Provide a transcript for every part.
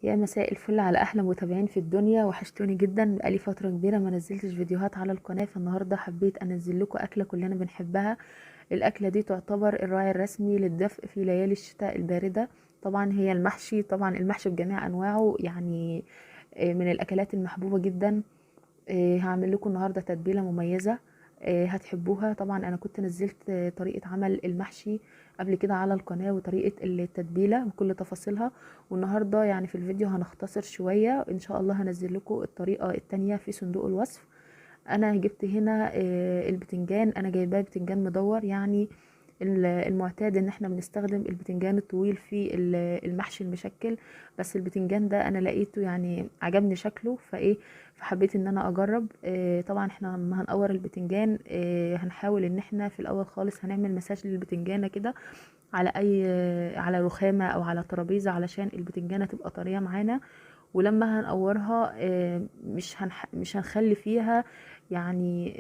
يا مساء الفل على احلى متابعين في الدنيا، وحشتوني جدا. بقالي فتره كبيره ما نزلتش فيديوهات على القناه، فالنهارده حبيت انزل لكم اكله كلنا بنحبها. الاكله دي تعتبر الراعي الرسمي للدفء في ليالي الشتاء البارده. طبعا هي المحشي، طبعا المحشي بجميع انواعه يعني من الاكلات المحبوبه جدا. هعمل لكم النهارده تتبيله مميزه هتحبوها. طبعا انا كنت نزلت طريقه عمل المحشي قبل كده على القناه، وطريقه التتبيله بكل تفاصيلها. والنهارده يعني في الفيديو هنختصر شويه، ان شاء الله هنزل لكم الطريقه التانية في صندوق الوصف. انا جبت هنا البتنجان، انا جايباه بتنجان مدور يعني. المعتاد ان احنا بنستخدم البتنجان الطويل في المحشي المشكل، بس البتنجان ده انا لقيته يعني عجبني شكله فايه، فحبيت ان انا اجرب. طبعا احنا لما هنقور البتنجان هنحاول ان احنا في الاول خالص هنعمل مساج للبتنجانه كده على اي على رخامه او على ترابيزه، علشان البتنجانه تبقى طريه معانا. ولما هنقورها مش هنخلي فيها يعني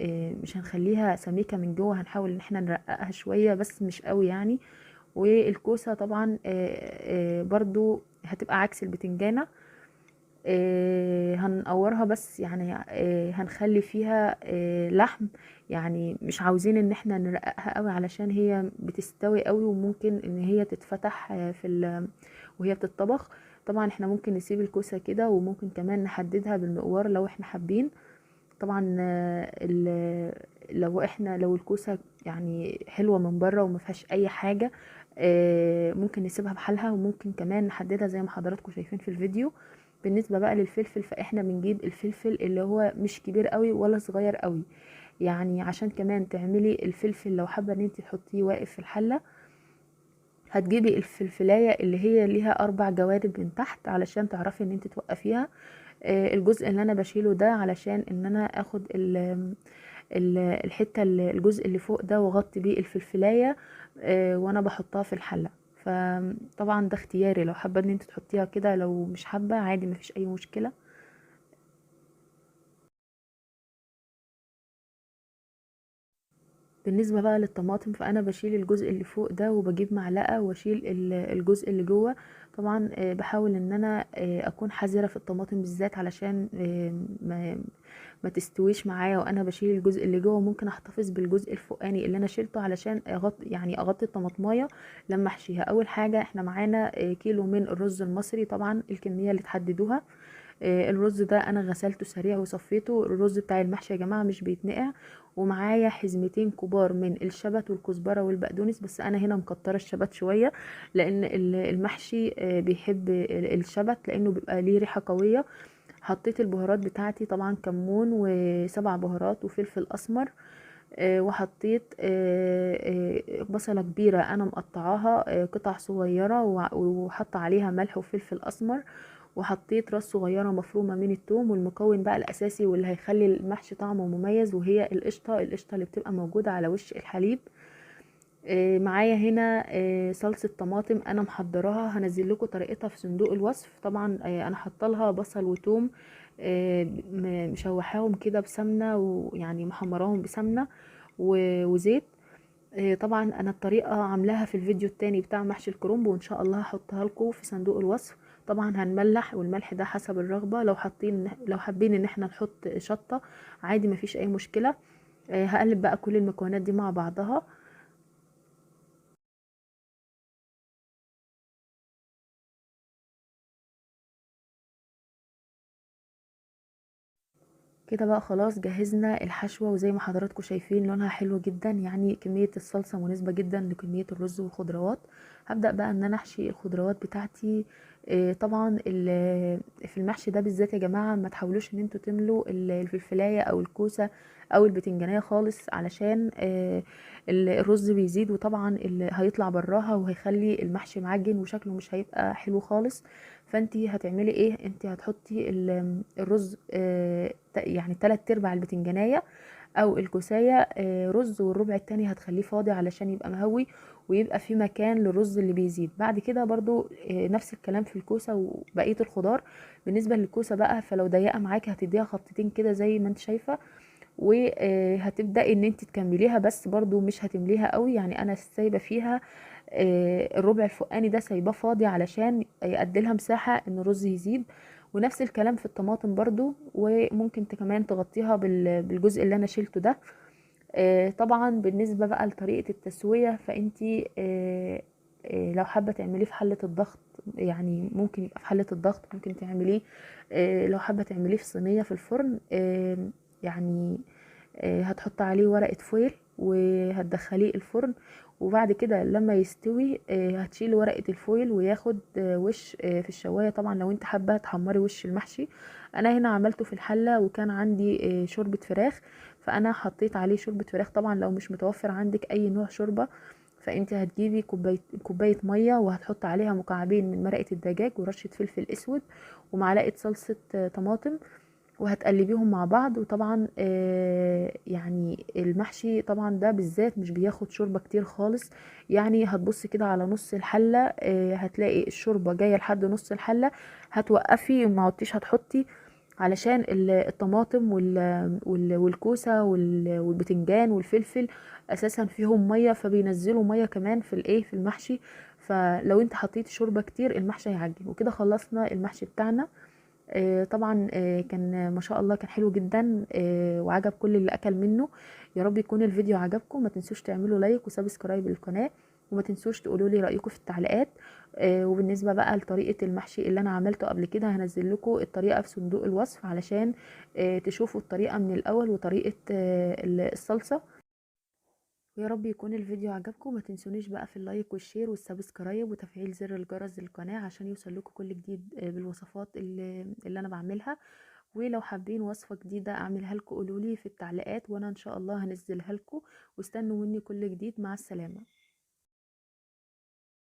مش هنخليها سميكة من جوه، هنحاول ان احنا نرققها شوية بس مش قوي يعني. والكوسة طبعا برضو هتبقى عكس البتنجانة. هنقورها بس يعني هنخلي فيها لحم، يعني مش عاوزين ان احنا نرققها قوي علشان هي بتستوي قوي وممكن ان هي تتفتح وهي بتتطبخ. طبعا احنا ممكن نسيب الكوسة كده، وممكن كمان نحددها بالمقوار لو احنا حابين. طبعا لو الكوسة يعني حلوة من بره وما فيهاش اي حاجة ممكن نسيبها بحالها، وممكن كمان نحددها زي ما حضراتكم شايفين في الفيديو. بالنسبة بقى للفلفل، فاحنا بنجيب الفلفل اللي هو مش كبير قوي ولا صغير قوي، يعني عشان كمان تعملي الفلفل لو حابة ان انت تحطيه واقف في الحلة، هتجيبي الفلفلاية اللي هي ليها 4 جوانب من تحت علشان تعرفي ان انت توقفيها. الجزء اللي انا بشيله ده علشان ان انا اخد الحتة الجزء اللي فوق ده واغطي بيه الفلفلاية وانا بحطها في الحلة. فطبعا ده اختياري، لو حابة ان انت تحطيها كده، لو مش حابة عادي مفيش اي مشكلة. بالنسبة بقى للطماطم، فأنا بشيل الجزء اللي فوق ده وبجيب معلقة واشيل الجزء اللي جوه. طبعا بحاول ان انا اكون حذرة في الطماطم بالذات علشان ما تستويش معايا وانا بشيل الجزء اللي جوه. ممكن احتفظ بالجزء الفوقاني اللي انا شيلته علشان اغطي الطماطمايه لما احشيها. اول حاجة احنا معانا كيلو من الرز المصري، طبعا الكمية اللي تحددوها. الرز ده انا غسلته سريع وصفيته. الرز بتاع المحشي يا جماعه مش بيتنقع. ومعايا حزمتين كبار من الشبت والكزبره والبقدونس، بس انا هنا مكتره الشبت شويه لان المحشي بيحب الشبت لانه بيبقى ليه ريحه قويه. حطيت البهارات بتاعتي، طبعا كمون و7 بهارات وفلفل اسمر. وحطيت بصلة كبيرة أنا مقطعاها قطع صغيرة، وحط عليها ملح وفلفل أسمر. وحطيت راس صغيرة مفرومة من التوم. والمكون بقى الأساسي واللي هيخلي المحشي طعمه مميز وهي القشطة اللي بتبقى موجودة على وش الحليب. معايا هنا صلصة طماطم أنا محضراها، هنزل لكم طريقتها في صندوق الوصف. طبعا أنا حاطه لها بصل وتوم مشوحاهم كده بسمنة، ويعني محمراهم بسمنة وزيت. طبعا انا الطريقه عاملاها في الفيديو التاني بتاع محشي الكرنب، وان شاء الله هحطها لكم في صندوق الوصف. طبعا هنملح، والملح ده حسب الرغبه. لو حابين ان احنا نحط شطه عادي مفيش اي مشكله. هقلب بقى كل المكونات دي مع بعضها. كده بقى خلاص جهزنا الحشوة، وزي ما حضراتكم شايفين لونها حلو جدا، يعني كمية الصلصة مناسبة جدا لكمية الرز والخضروات. هبدأ بقى ان انا احشي الخضروات بتاعتي. طبعا في المحشي ده بالذات يا جماعة ما تحاولوش ان انتوا تملوا الفلفلاية او الكوسة او البتنجانية خالص، علشان الرز بيزيد، وطبعا اللي هيطلع براها وهيخلي المحشي معجن وشكله مش هيبقى حلو خالص. فانتي هتعملي ايه؟ انتي هتحطي الرز يعني 3/4 البتنجانية او الكوساية رز، والربع التاني هتخليه فاضي علشان يبقى مهوي ويبقى في مكان للرز اللي بيزيد. بعد كده برضو نفس الكلام في الكوسة وبقية الخضار. بالنسبة للكوسة بقى، فلو ضيقة معاكي هتديها خطتين كده زي ما انت شايفة، وهتبدأي ان انت تكمليها، بس برضو مش هتمليها قوي، يعني انا سايبة فيها الربع الفوقاني ده سايباه فاضي علشان يأديلها مساحة ان الرز يزيد. ونفس الكلام في الطماطم برضو، وممكن كمان تغطيها بالجزء اللي انا شيلته ده. طبعا بالنسبة بقى لطريقة التسوية، فانتي لو حابة تعمليه في حلة الضغط، يعني ممكن يبقى في حلة الضغط، ممكن تعمليه لو حابة تعمليه في صينية في الفرن. يعني هتحط عليه ورقة فويل وهتدخليه الفرن، وبعد كده لما يستوي هتشيل ورقة الفويل وياخد وش في الشواية. طبعا لو انت حابة تحمري وش المحشي، انا هنا عملته في الحلة وكان عندي شوربة فراخ، فانا حطيت عليه شوربة فراخ. طبعا لو مش متوفر عندك اي نوع شوربة، فانت هتجيبي كوباية مية وهتحط عليها مكعبين من مرقة الدجاج ورشة فلفل اسود ومعلقة صلصة طماطم، وهتقلبيهم مع بعض. وطبعا يعني المحشي طبعا ده بالذات مش بياخد شوربة كتير خالص، يعني هتبصي كده على نص الحلة هتلاقي الشوربة جاية لحد نص الحلة، هتوقفي وما عدتيش هتحطي، علشان الطماطم والكوسة والبتنجان والفلفل اساسا فيهم مية، فبينزلوا مية كمان في الايه في المحشي. فلو انت حطيتي شوربة كتير المحشي هيعجن. وكده خلصنا المحشي بتاعنا. طبعا كان ما شاء الله كان حلو جدا وعجب كل اللي اكل منه. يا رب يكون الفيديو عجبكم، ما تنسوش تعملوا لايك وسبسكرايب للقناة، وما تنسوش تقولوا لي رايكم في التعليقات. وبالنسبه بقى لطريقه المحشي اللي انا عملته قبل كده، هنزل لكم الطريقه في صندوق الوصف علشان تشوفوا الطريقه من الاول وطريقه الصلصه. ويا رب يكون الفيديو عجبكم، ما تنسونيش بقى في اللايك والشير والسبسكرايب وتفعيل زر الجرس للقناة عشان يوصل لكم كل جديد بالوصفات اللي انا بعملها. ولو حابين وصفة جديدة اعملها لكم قولولي في التعليقات، وانا ان شاء الله هنزلها لكم. واستنوا مني كل جديد. مع السلامة.